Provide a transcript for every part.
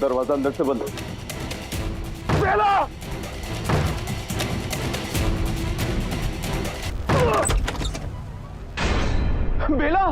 दरवाजा अंदर से बंद है। बेला! बेला!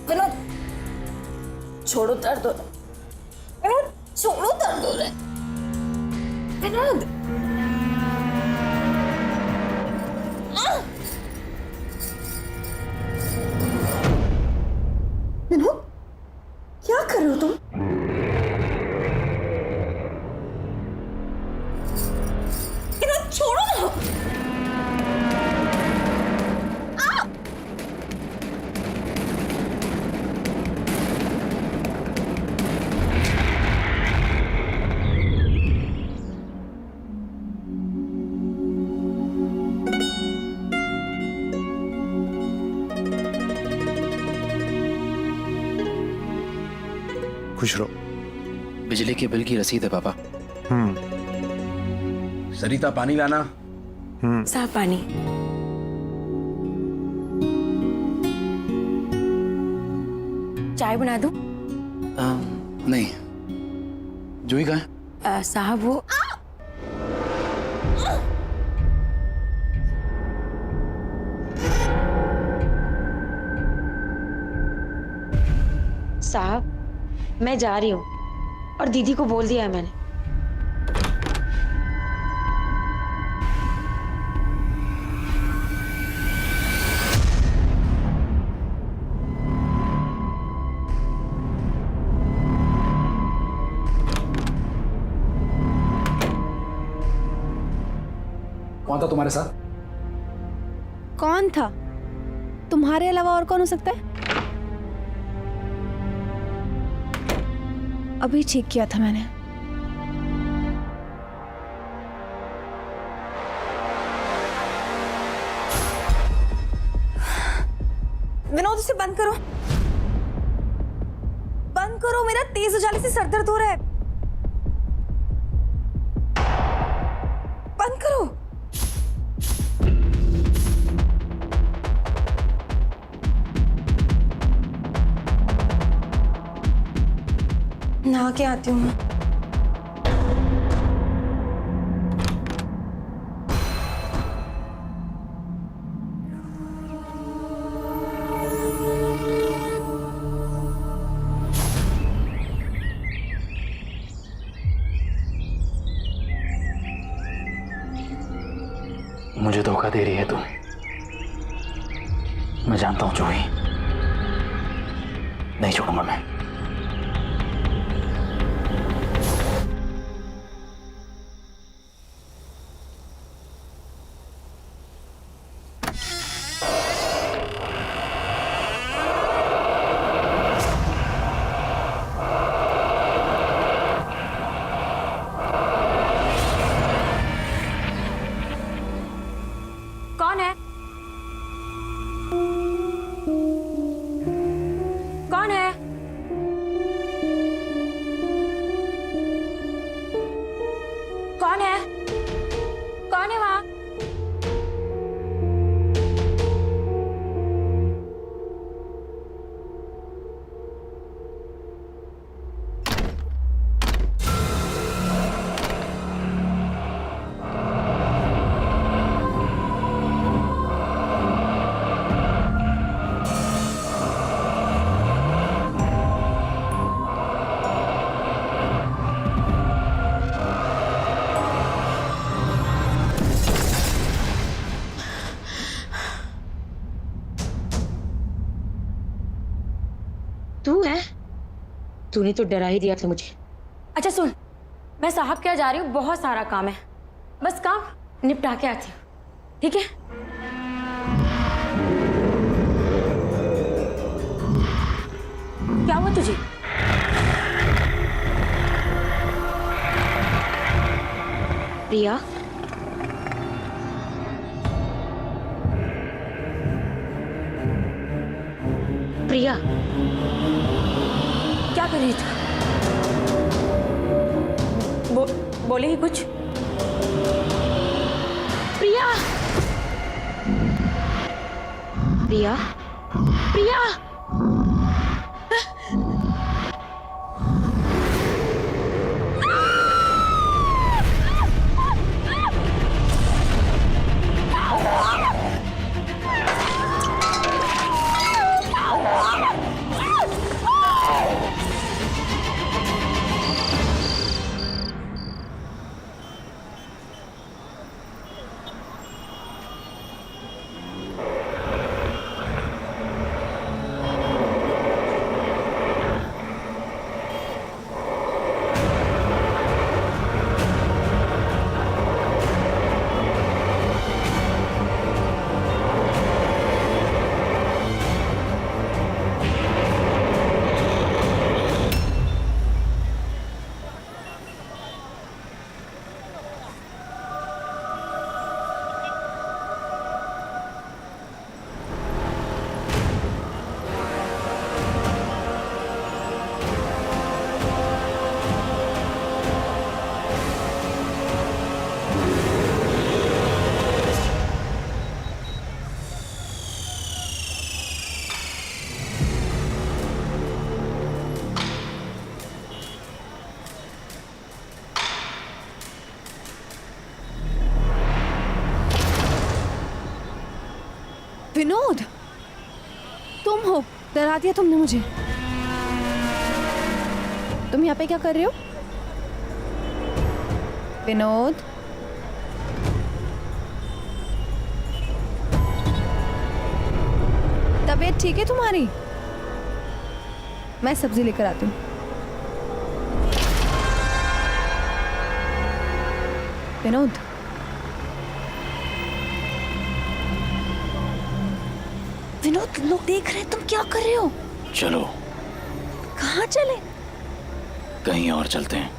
विनोद, छोड़ो दर्द हो रहा है। विनोद, छोड़ो दर्द हो रहा है। विनोद, विनोद, क्या कर रहे हो तुम? विनोद, छोड़ो ना। खुश रहो। बिजली के बिल की रसीद है पापा। सरिता पानी लाना। साफ पानी। चाय बना दूं? नहीं, जूही कहाँ है? साहब वो साहब, मैं जा रही हूँ और दीदी को बोल दिया है मैंने। कौन था तुम्हारे साथ? कौन था? तुम्हारे अलावा और कौन हो सकता है? अभी ठीक किया था मैंने। विनोद, इसे बंद करो। बंद करो, मेरा तेज उजाले से सर दर्द हो रहा है। बंद करो। नहा के आती हूँ मैं। मुझे धोखा दे रही है तू। मैं जानता हूँ जूही, नहीं छोड़ूंगा मैं। कौन है? कौन है? तूने तो डरा ही दिया था मुझे। अच्छा सुन, मैं साहब के यहाँ जा रही हूँ, बहुत सारा काम है, बस काम निपटा के आती हूँ, ठीक है? क्या हुआ तुझे? प्रिया, प्रिया, क्या कर रही थी? बोलेगी कुछ? प्रिया, प्रिया, प्रिया। विनोद, तुम हो? डरा दिया तुमने मुझे। तुम यहाँ पे क्या कर रहे हो? विनोद, तबीयत ठीक है तुम्हारी? मैं सब्जी लेकर आती हूँ। विनोद, विनोद, लोग देख रहे हैं, तुम क्या कर रहे हो? चलो कहाँ चले? कहीं और चलते हैं।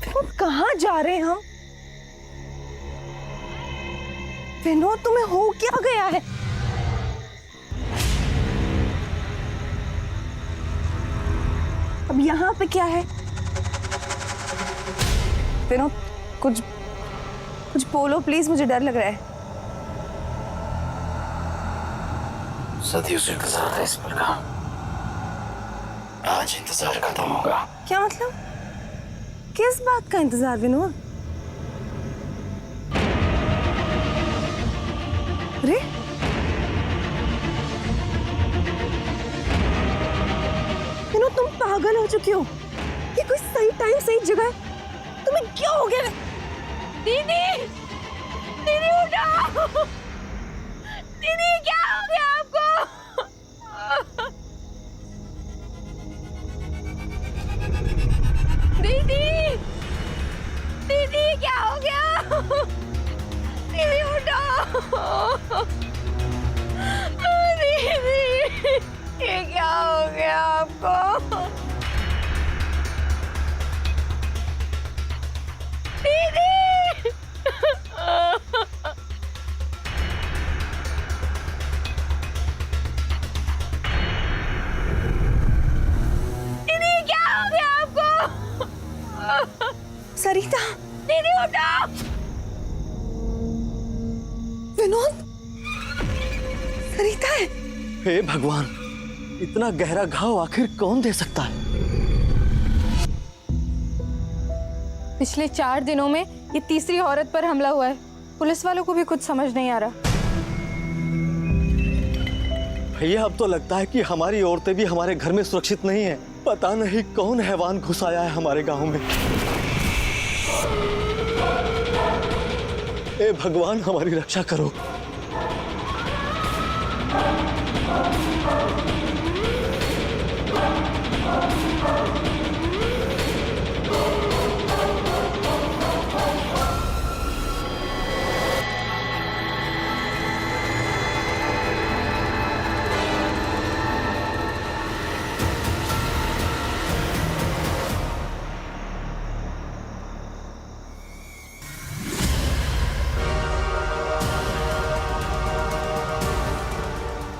विनोद, कहाँ जा रहे हैं हम? विनोद, तुम्हें हो क्या गया है? अब यहाँ पे क्या है? विनोद, कुछ कुछ बोलो प्लीज, मुझे डर लग रहा है। सदियों से इंतजार था इस पल का, आज इंतजार खत्म होगा। क्या मतलब? किस बात का इंतजार विनोद? अरे विनोद, तुम पागल हो चुकी हो। ये कोई सही टाइम सही जगह है? तुम्हें क्या हो गया? दीदी, दीदी उठाओ, दीदी क्या हो गया आपको? दीदी, दीदी क्या हो गया? दीदी उठाओ, दीदी ये क्या हो गया आपको? दीदी, दीदी क्या हो गया आपको? सरिता, दीदी उठाओ। विनोद, सरिता है। हे भगवान, इतना गहरा घाव आखिर कौन दे सकता है? पिछले 4 दिनों में ये तीसरी औरत पर हमला हुआ है। पुलिस वालों को भी कुछ समझ नहीं आ रहा। भैया अब तो लगता है कि हमारी औरतें भी हमारे घर में सुरक्षित नहीं है। पता नहीं कौन हैवान घुस आया है हमारे गांव में। ए भगवान, हमारी रक्षा करो।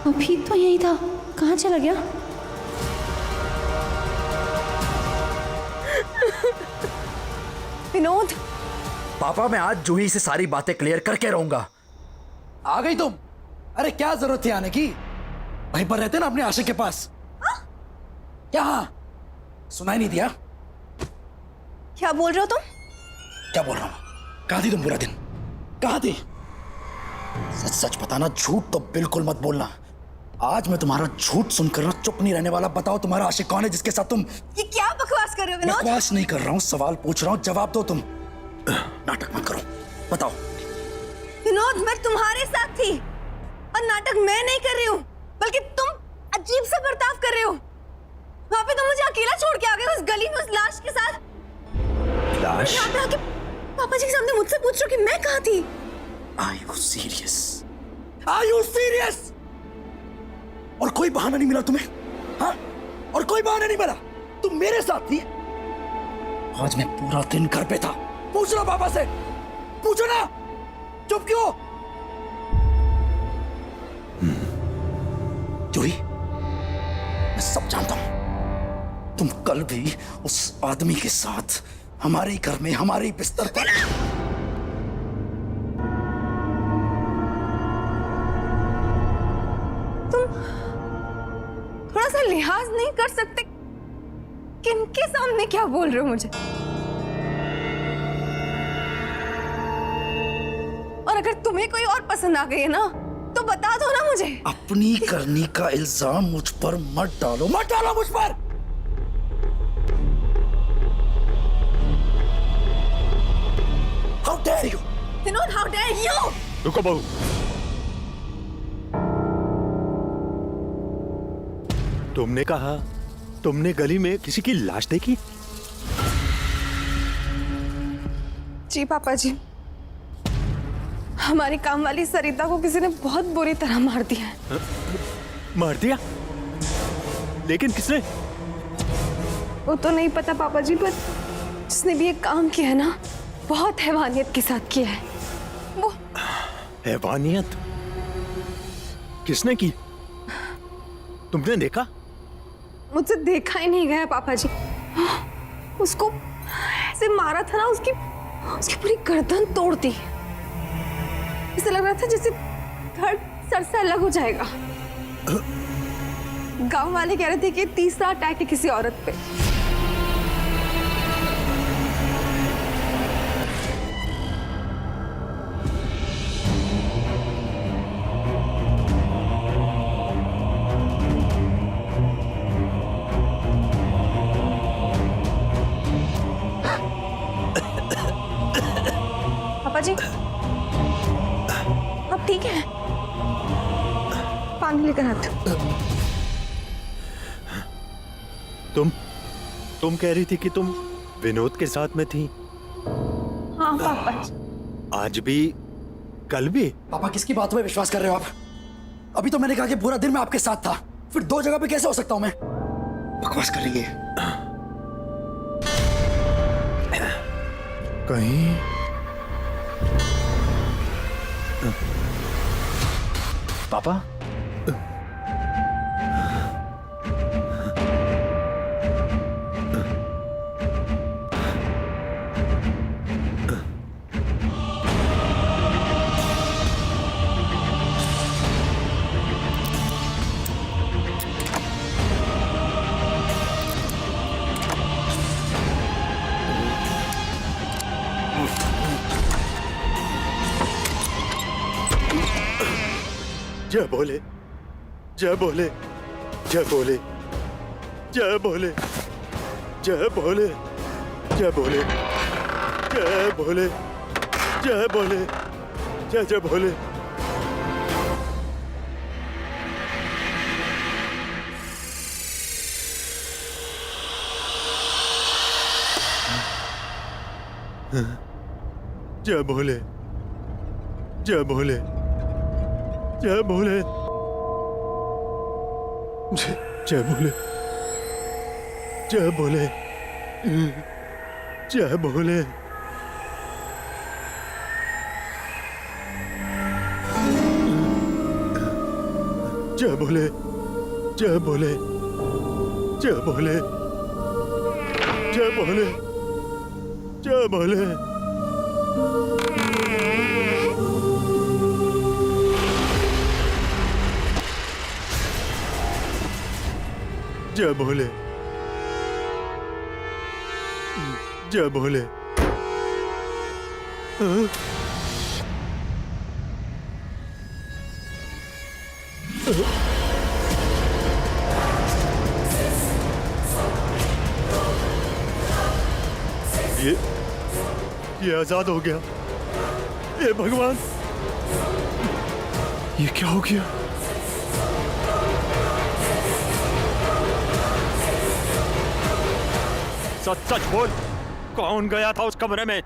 अभी तो यही था, कहाँ चला गया? विनोद, पापा मैं आज जूही से सारी बातें क्लियर करके रहूंगा। आ गई तुम? अरे क्या जरूरत थी आने की? वहीं पर रहते ना अपने आशिक के पास। क्या सुनाई नहीं दिया? क्या बोल रहे हो तुम? क्या बोल रहा हूं? कहाँ थी तुम पूरा दिन? कहाँ थी? सच सच बताना, झूठ तो बिल्कुल मत बोलना। आज मैं तुम्हारा झूठ सुनकर ना चुप नहीं रहने वाला। बताओ तुम्हारा आशिक कौन है जिसके साथ तुम? ये क्या बकवास कर रहे हो विनोद? बकवास नहीं कर रहा हूँ, सवाल पूछ रहा हूँ, जवाब दो। तुम नाटक मत करो, बताओ। विनोद, मैं तुम्हारे साथ थी और नाटक मैं नहीं कर रही हूँ, बल्कि तुम अजीब सा बर्ताव कर रहे हो। वहाँ पे तुम मुझे अकेला छोड़ के आ गए उस गली में उस लाश के साथ। लाश? यहाँ पे आके पापा जी के सामने मुझसे पूछ रहे हो कि मैं कहाँ थी? Are you serious? Are you serious? और कोई बहाना नहीं मिला तुम्हें? हाँ? और कोई बहाना नहीं मिला? तुम मेरे साथ थी। आज मैं पूरा दिन घर पे था। पूछ लो पापा से, पूछो ना। चुप क्यों? जूही, मैं सब जानता हूं। तुम कल भी उस आदमी के साथ हमारे घर में हमारे बिस्तर पर। थोड़ा सा लिहाज नहीं कर सकते? किनके सामने क्या बोल रहे हो मुझे? और अगर तुम्हें कोई और पसंद आ गई है ना, तो बता दो ना मुझे। अपनी करनी का इल्जाम मुझ पर मत डालो, मत डालो मुझ पर। How dare you? Vinod, how dare you? रुको बहू। तुमने कहा तुमने गली में किसी की लाश देखी? जी पापा जी, हमारी काम वाली सरिता को किसी ने बहुत बुरी तरह मार दिया है। मार दिया? लेकिन किसने? वो तो नहीं पता पापा जी, पर जिसने भी ये काम किया है ना, बहुत हैवानियत के साथ किया है। वो हैवानियत? किसने की? तुमने देखा? मुझसे देखा ही नहीं गया पापा जी। उसको ऐसे मारा था ना, उसकी पूरी गर्दन तोड़ दी। ऐसे लग रहा था जैसे धड़ सर से अलग हो जाएगा। गांव वाले कह रहे थे कि तीसरा अटैक है किसी औरत पे। पापा जी, अब ठीक है? पानी लेकर आते हो। तुम कह रही थी कि तुम विनोद के साथ में थी? हाँ पापा जी। आज भी, कल भी? पापा किसकी बातों में विश्वास कर रहे हो आप? अभी तो मैंने कहा कि पूरा दिन मैं आपके साथ था, फिर दो जगह पे कैसे हो सकता हूं मैं? बकवास कर रही है। कहीं पापा, जय बोले, जय बोले, जय बोले, जय बोले, जय बोले, जय बोले, जय बोले, जय बोले, जय जय बोले। जय बोले, जय बोले, जय बोले, जय बोले, जय बोले, जय बोले। जय बोले, जय बोले, जय बोले, जय बोले, जय बोले। जय बोले, जय बोले। ये आजाद हो गया। ये भगवान, ये क्या हो गया? सच सच बोल, कौन गया था उस कमरे में?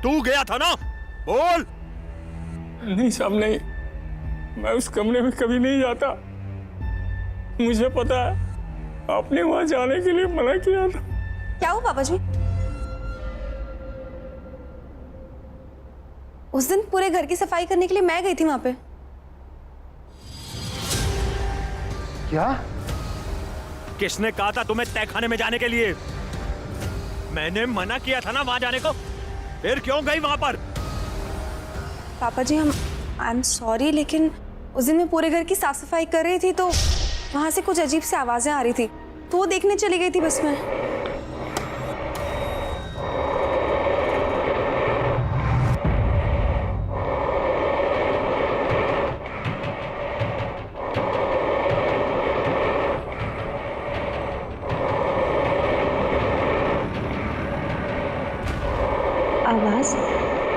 तू गया था ना? बोल। नहीं साहब, नहीं, मैं उस कमरे में कभी नहीं जाता। मुझे पता है, आपने वहां जाने के लिए मना किया था। क्या हुआ पापा जी? उस दिन पूरे घर की सफाई करने के लिए मैं गई थी वहां पे। क्या? किसने कहा था तुम्हें तहखाने में जाने के लिए? मैंने मना किया था ना वहां जाने को, फिर क्यों गई वहां पर? पापा जी, आई एम सॉरी, लेकिन उस दिन मैं पूरे घर की साफ सफाई कर रही थी तो वहां से कुछ अजीब सी आवाजें आ रही थी, तो वो देखने चली गई थी बस मैं। आवाज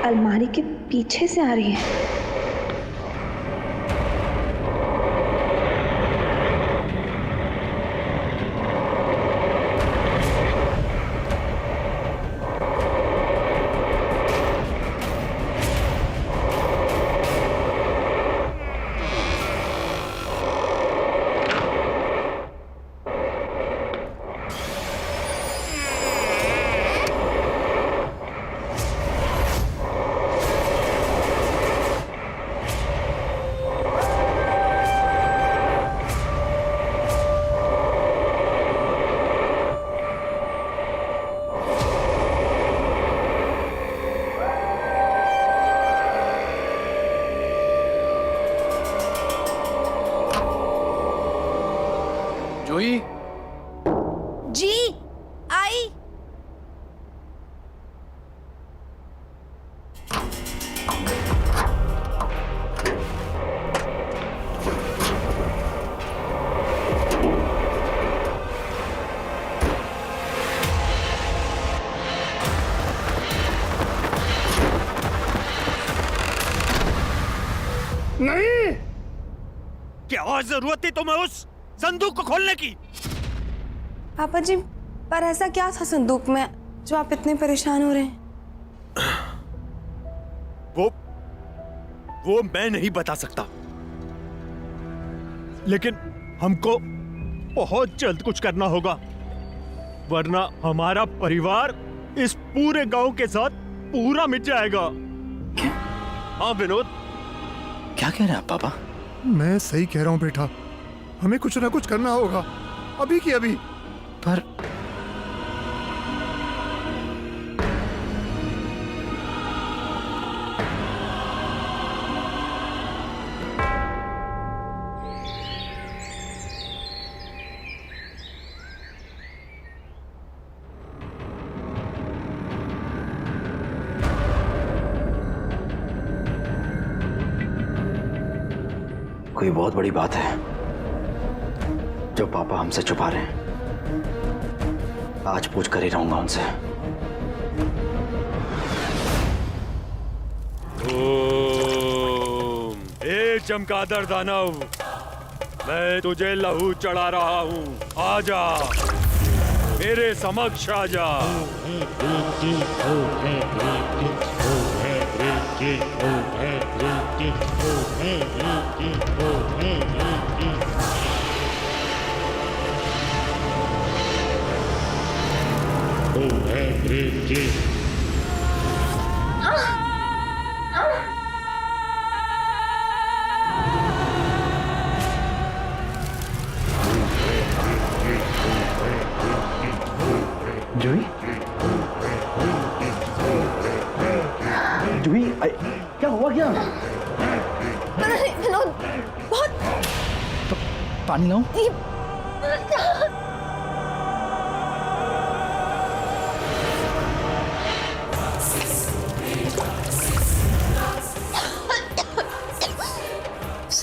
अलमारी के पीछे से आ रही है। जोई, जी आई। नहीं, क्या जरूरत थी तुम्हें उस संदूक को खोलने की? पापा जी, पर ऐसा क्या था संदूक में जो आप इतने परेशान हो रहे हैं? वो मैं नहीं बता सकता, लेकिन हमको बहुत जल्द कुछ करना होगा, वरना हमारा परिवार इस पूरे गांव के साथ पूरा मिट जाएगा। हाँ विनोद, क्या कह रहे हैं आप पापा? मैं सही कह रहा हूँ बेटा, हमें कुछ ना कुछ करना होगा, अभी की अभी। पर कोई बहुत बड़ी बात है। जो पापा हमसे छुपा रहे हैं आज पूछ कर ही रहूंगा उनसे। ओम, ए चमगादड़ दानव, मैं तुझे लहू चढ़ा रहा हूँ, आजा मेरे समक्ष आजा। जूही, जूही, क्या हुआ क्या? पता नहीं विनोद, बहुत पानी लाऊं?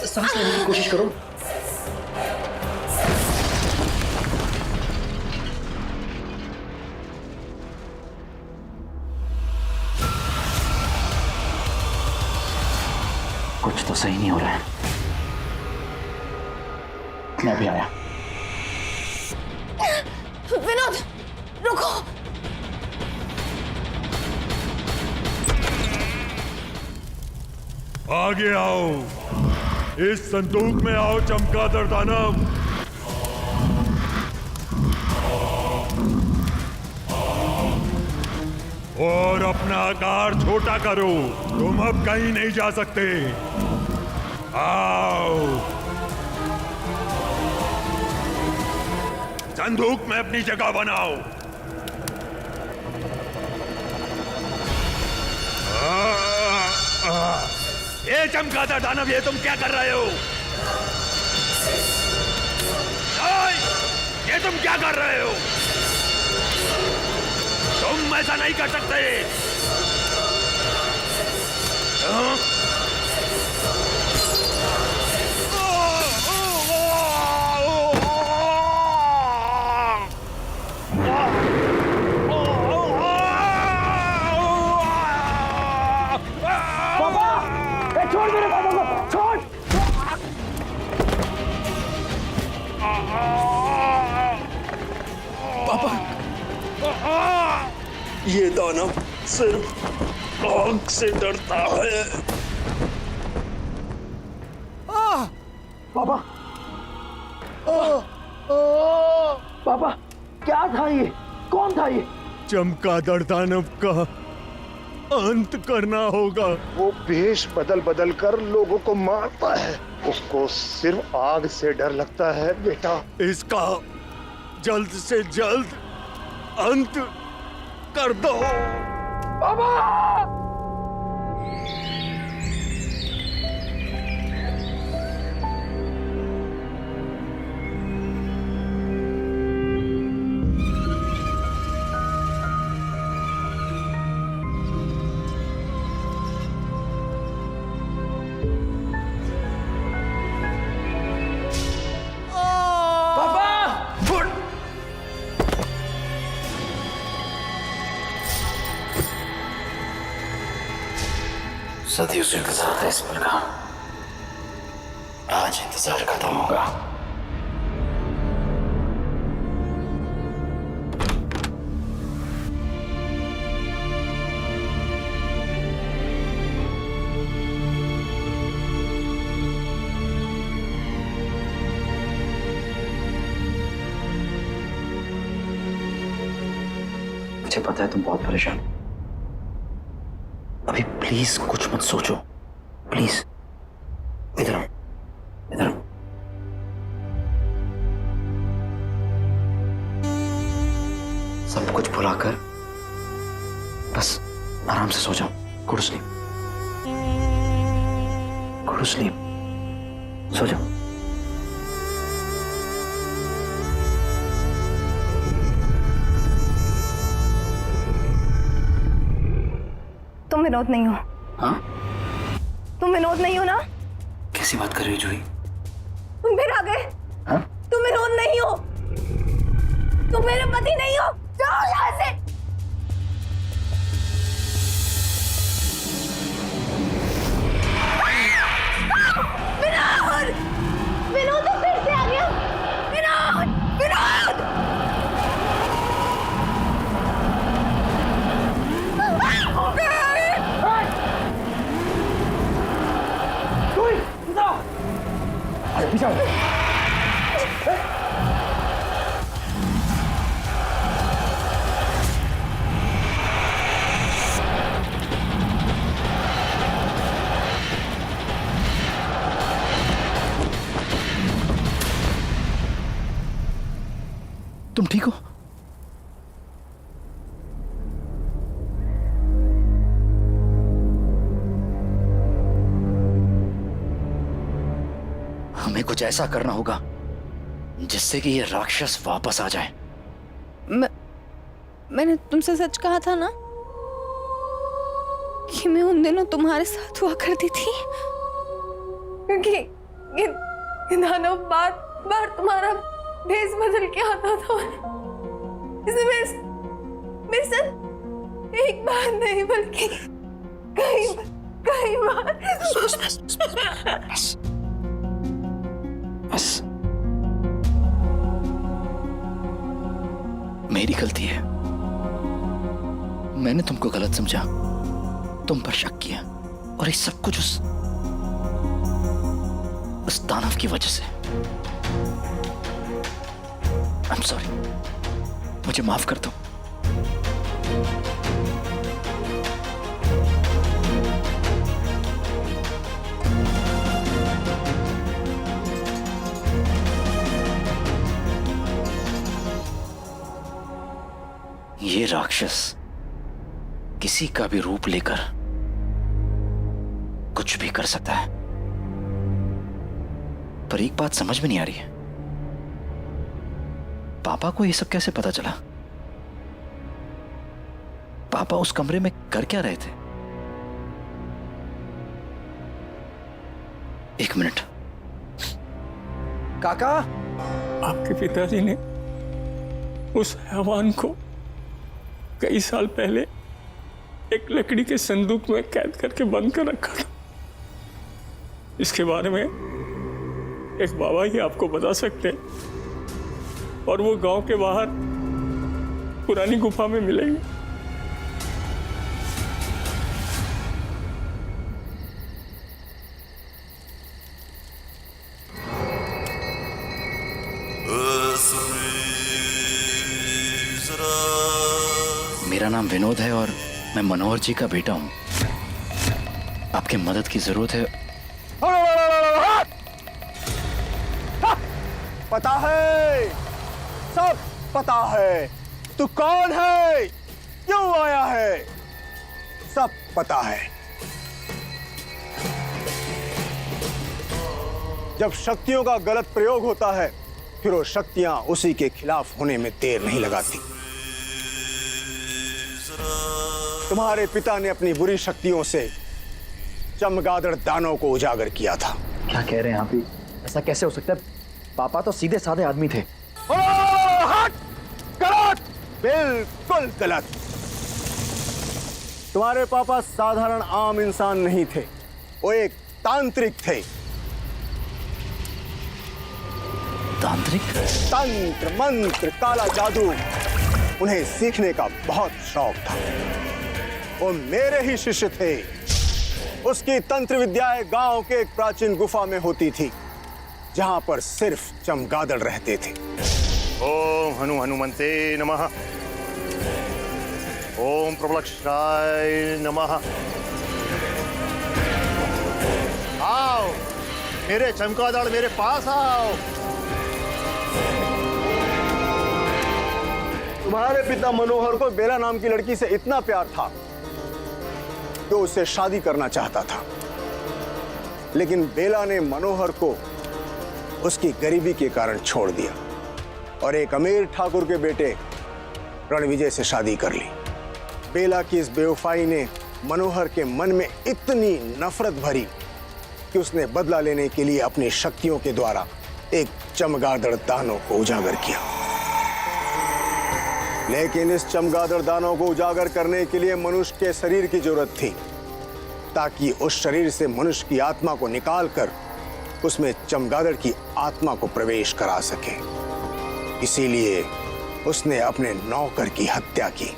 सांस लेने की कोशिश करो। कुछ तो सही नहीं हो रहा है। मैं भी आया। विनोद, रुको। आगे आओ, इस संदूक में आओ चमगादड़ दानव। और अपना आकार छोटा करो, तुम अब कहीं नहीं जा सकते। आओ, संदूक में अपनी जगह बनाओ। ये चमगादड़ दानव, ये तुम क्या कर रहे हो? ये तुम क्या कर रहे हो? तुम ऐसा नहीं कर सकते। हाँ? छोड़ मेरे पापा को, छोड़। पापा, ये दानव सिर्फ आग से डरता है। पापा, पापा, क्या था ये? कौन था ये? चमगादड़ दानव का अंत करना होगा। वो वेश बदल बदल कर लोगों को मारता है। उसको सिर्फ आग से डर लगता है बेटा। इसका जल्द से जल्द अंत कर दो। पापा! सदियों से इंतजार था इस पल का, आज इंतजार खत्म होगा। मुझे पता है तुम बहुत परेशान हो। अभी प्लीज कुछ मत सोचो, प्लीज। इधर आओ, इधर आओ। सब कुछ भुलाकर बस आराम से सो जाओ। Go to sleep, go to sleep, सो जाओ। तुम विनोद नहीं हो। हाँ? तुम विनोद नहीं हो ना? कैसी बात कर रही हो जूही? तुम फिर आ गए। हाँ? तुम विनोद नहीं हो, तुम मेरे पति नहीं हो। जाओ यहाँ से। विनोद, विनोद तो फिर से आ गया। विनोद, विनोद। अरे पीछे आओ। तुम ठीक हो? हमें कुछ ऐसा करना होगा जिससे कि ये राक्षस वापस आ जाए। मैंने तुमसे सच कहा था ना कि मैं उन दिनों तुम्हारे साथ हुआ करती थी, क्योंकि ये दानव बार बार तुम्हारा भेष बदल के आता था। इसने मेरे साथ एक बार नहीं बल्कि कई बार। बस मेरी गलती है, मैंने तुमको गलत समझा, तुम पर शक किया, और ये सब कुछ उस दानव की वजह से। आई एम सॉरी, मुझे माफ कर दो। ये राक्षस किसी का भी रूप लेकर कुछ भी कर सकता है, पर एक बात समझ में नहीं आ रही है, पापा को ये सब कैसे पता चला? पापा उस कमरे में कर क्या रहे थे? एक मिनट। काका, आपके पिताजी ने उस हैवान को कई साल पहले एक लकड़ी के संदूक में कैद करके बंद कर रखा था। इसके बारे में एक बाबा ही आपको बता सकते हैं, और वो गांव के बाहर पुरानी गुफा में मिलेंगे। मेरा नाम विनोद है और मैं मनोहर जी का बेटा हूं। आपकी मदद की जरूरत है। पता है, सब पता है तू कौन है, क्यों आया है, सब पता है। जब शक्तियों का गलत प्रयोग होता है, फिर वो शक्तियां उसी के खिलाफ होने में देर नहीं लगाती। तुम्हारे पिता ने अपनी बुरी शक्तियों से चमगादड़ दानव को उजागर किया था। क्या कह रहे हैं आप? ऐसा कैसे हो सकता है? पापा तो सीधे साधे आदमी थे। गलत, बिल्कुल गलत। तुम्हारे पापा साधारण आम इंसान नहीं थे, वो एक तांत्रिक थे। तांत्रिक? तंत्र मंत्र काला जादू उन्हें सीखने का बहुत शौक था। वो मेरे ही शिष्य थे। उसकी तंत्र विद्याएं गांव के एक प्राचीन गुफा में होती थी, जहां पर सिर्फ चमगादड़ रहते थे। ओम हनुमंते नमः, ओम प्रबलक्षाय नमः। आओ मेरे चमगादड़, मेरे पास आओ। तुम्हारे पिता मनोहर को बेला नाम की लड़की से इतना प्यार था कि उससे शादी करना चाहता था, लेकिन बेला ने मनोहर को उसकी गरीबी के कारण छोड़ दिया और एक अमीर ठाकुर के बेटे रणविजय से शादी कर ली। बेला की इस बेवफाई ने मनोहर के मन में इतनी नफरत भरी कि उसने बदला लेने के लिए अपनी शक्तियों के द्वारा एक चमगादड़ दानव को उजागर किया। लेकिन इस चमगादड़ दानव को उजागर करने के लिए मनुष्य के शरीर की जरूरत थी, ताकि उस शरीर से मनुष्य की आत्मा को निकालकर उसमें चमगादड़ की आत्मा को प्रवेश करा सके। इसीलिए उसने अपने नौकर की हत्या की।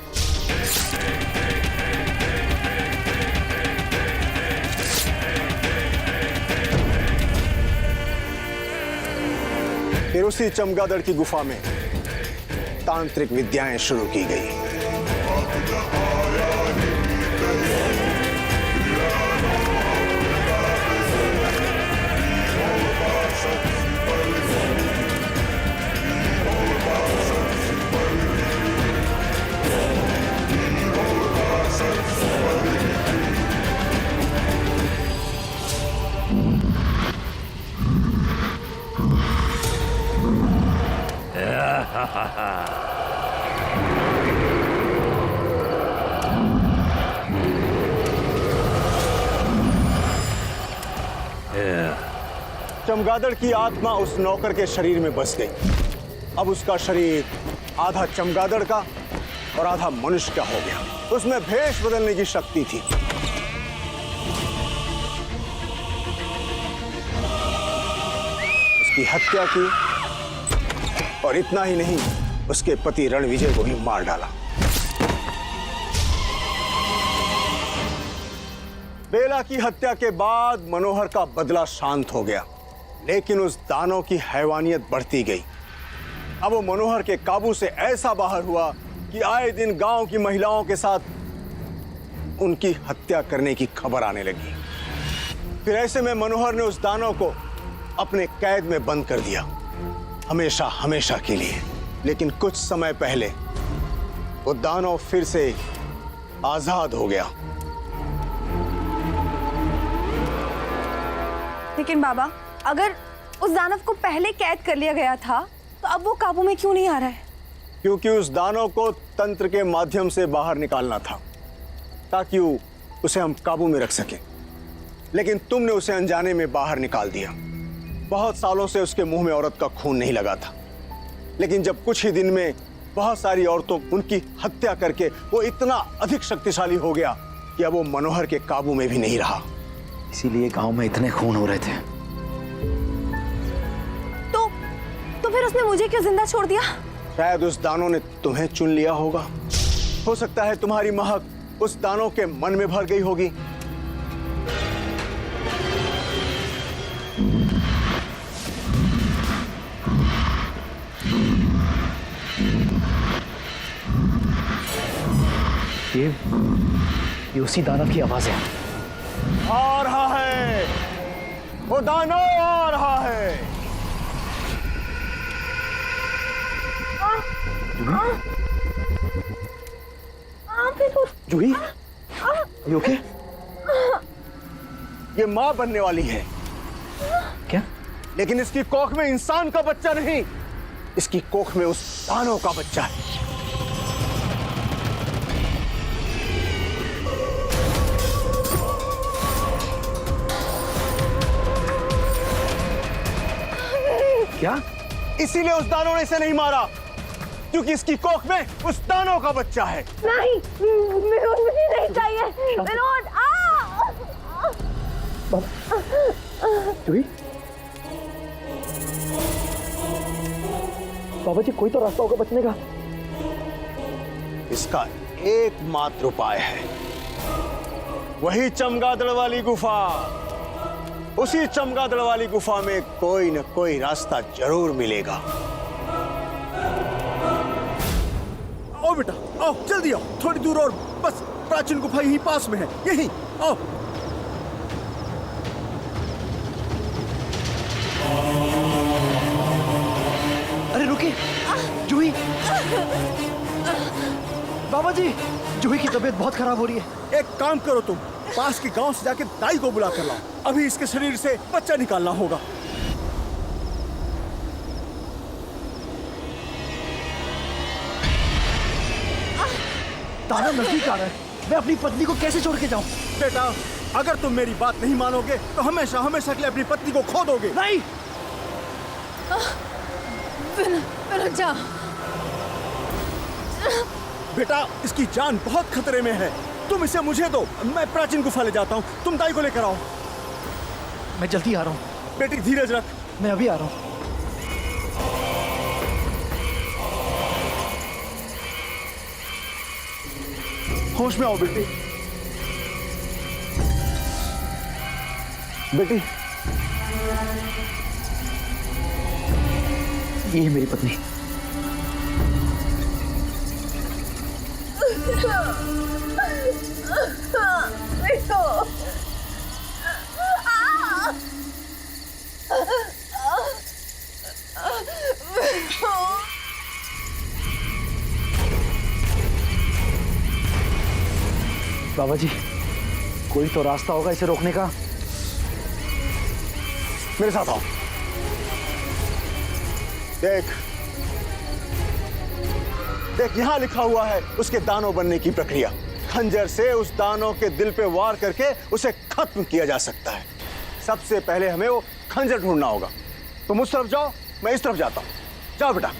फिर उसी चमगादड़ की गुफा में तांत्रिक विद्याएं शुरू की गई। चमगादड़ की आत्मा उस नौकर के शरीर में बस गई। अब उसका शरीर आधा चमगादड़ का और आधा मनुष्य का हो गया। उसमें भेष बदलने की शक्ति थी। उसकी हत्या की और इतना ही नहीं, उसके पति रणविजय को भी मार डाला। बेला की हत्या के बाद मनोहर का बदला शांत हो गया, लेकिन उस दानव की हैवानियत बढ़ती गई। अब वो मनोहर के काबू से ऐसा बाहर हुआ कि आए दिन गांव की महिलाओं के साथ उनकी हत्या करने की खबर आने लगी। फिर ऐसे में मनोहर ने उस दानव को अपने कैद में बंद कर दिया, हमेशा हमेशा के लिए। लेकिन कुछ समय पहले वो दानव फिर से आजाद हो गया। लेकिन बाबा, अगर उस दानव को पहले कैद कर लिया गया था तो अब वो काबू में क्यों नहीं आ रहा है? क्योंकि उस दानव को तंत्र के माध्यम से बाहर निकालना था, ताकि उसे हम काबू में रख सकें। लेकिन तुमने उसे अनजाने में बाहर निकाल दिया। बहुत सालों से उसके मुंह में औरत का खून नहीं लगा था, लेकिन जब कुछ ही दिन में बहुत सारी औरतों उनकी हत्या करके वो इतना अधिक शक्तिशाली हो गया कि अब वो मनोहर के काबू में भी नहीं रहा। इसीलिए गांव में इतने खून हो रहे थे। तो फिर उसने मुझे क्यों जिंदा छोड़ दिया? शायद उस दानव ने तुम्हें चुन लिया होगा। हो सकता है तुम्हारी महक उस दानव के मन में भर गई होगी। ये उसी दानव की आवाज है। आ रहा है, वो दानव आ रहा है। जूही, you okay? ये माँ बनने वाली है। क्या? लेकिन इसकी कोख में इंसान का बच्चा नहीं, इसकी कोख में उस दानव का बच्चा है। क्या? इसीलिए उस दानव ने इसे नहीं मारा, क्योंकि इसकी कोख में उस दानव का बच्चा है। नहीं, विनोद मुझे नहीं चाहिए। विनोद, जूही, बाबा जी, कोई तो रास्ता होगा बचने का। इसका एकमात्र उपाय है, वही चमगादड़ वाली गुफा। उसी चमगादड़ वाली गुफा में कोई न कोई रास्ता जरूर मिलेगा। आओ बेटा, आओ, जल्दी आओ, थोड़ी दूर और, बस प्राचीन गुफा यहीं पास में है, यहीं आओ। अरे रुकिए, जूही। बाबा जी, जूही की तबीयत बहुत खराब हो रही है। एक काम करो, तुम पास के गांव से जाके दाई को बुला कर लाओ। अभी इसके शरीर से बच्चा निकालना होगा। दानव नजदीक आ रहा है, मैं अपनी पत्नी को कैसे छोड़ के जाऊं? बेटा, अगर तुम मेरी बात नहीं मानोगे तो हमेशा हमेशा के लिए अपनी पत्नी को खो दोगे। नहीं, विनोद जा। बेटा इसकी जान बहुत खतरे में है, तुम इसे मुझे दो, मैं प्राचीन गुफा ले जाता हूँ, तुम दाई को लेकर आओ। मैं जल्दी आ रहा हूँ। बेटी धीरज रख। मैं अभी आ रहा हूँ। होश में आओ बेटी। बेटी ये है मेरी पत्नी। बाबा जी, कोई तो रास्ता होगा इसे रोकने का। मेरे साथ आओ। देख देख, यहां लिखा हुआ है उसके दानव बनने की प्रक्रिया। खंजर से उस दानव के दिल पे वार करके उसे खत्म किया जा सकता है। सबसे पहले हमें वो खंजर ढूंढना होगा। तुम उस तरफ जाओ, मैं इस तरफ जाता हूं। जाओ बेटा।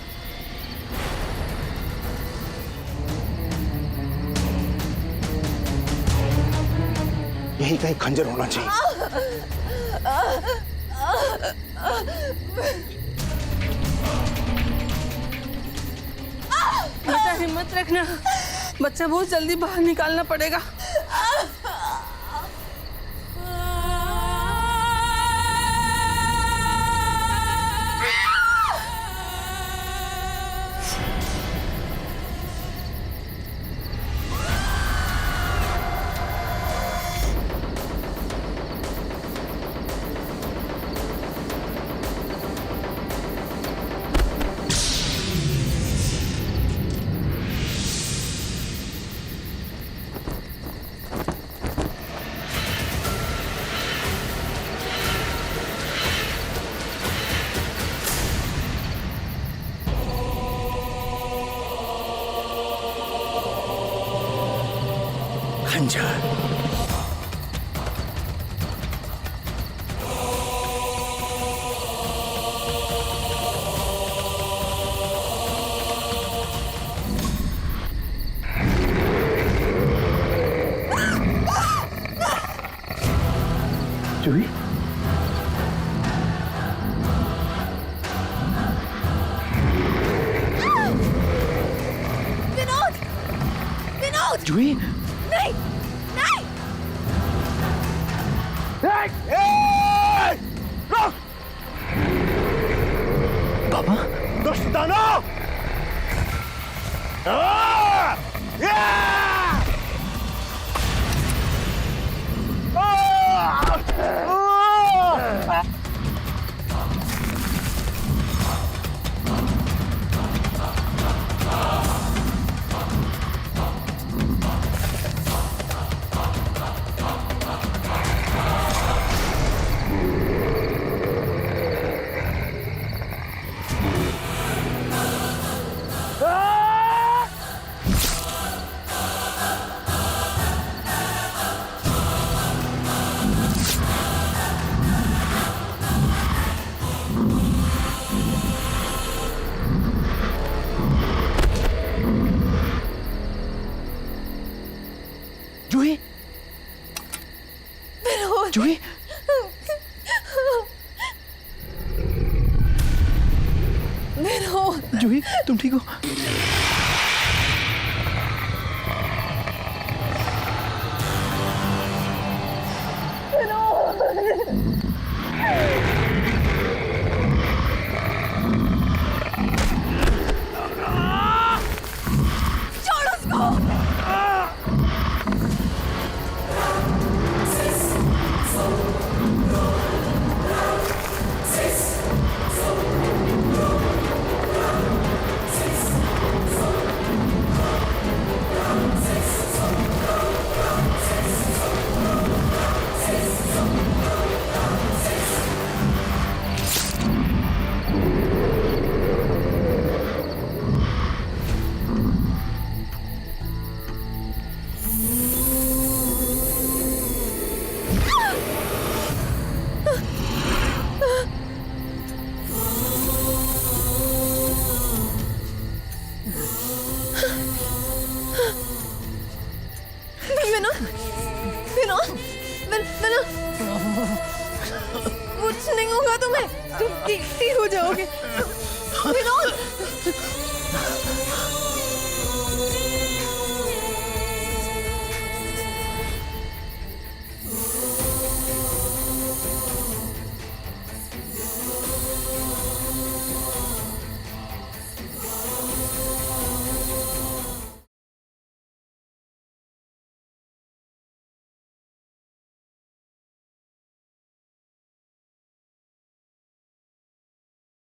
यही कहीं खंजर होना चाहिए। बेटा हिम्मत रखना, बच्चा बहुत जल्दी बाहर निकालना पड़ेगा। खंजर। जूही, विनोद, विनोद, जूही, नहीं, नहीं। रुक! बाबा, दुष्ट दानव! जूही, जूही, विनोद, जूही, तुम ठीक हो? छोड़ उसको। विनोद विनोद कुछ नहीं होगा तुम्हें, तुम ठीक हो जाओगे विनोद।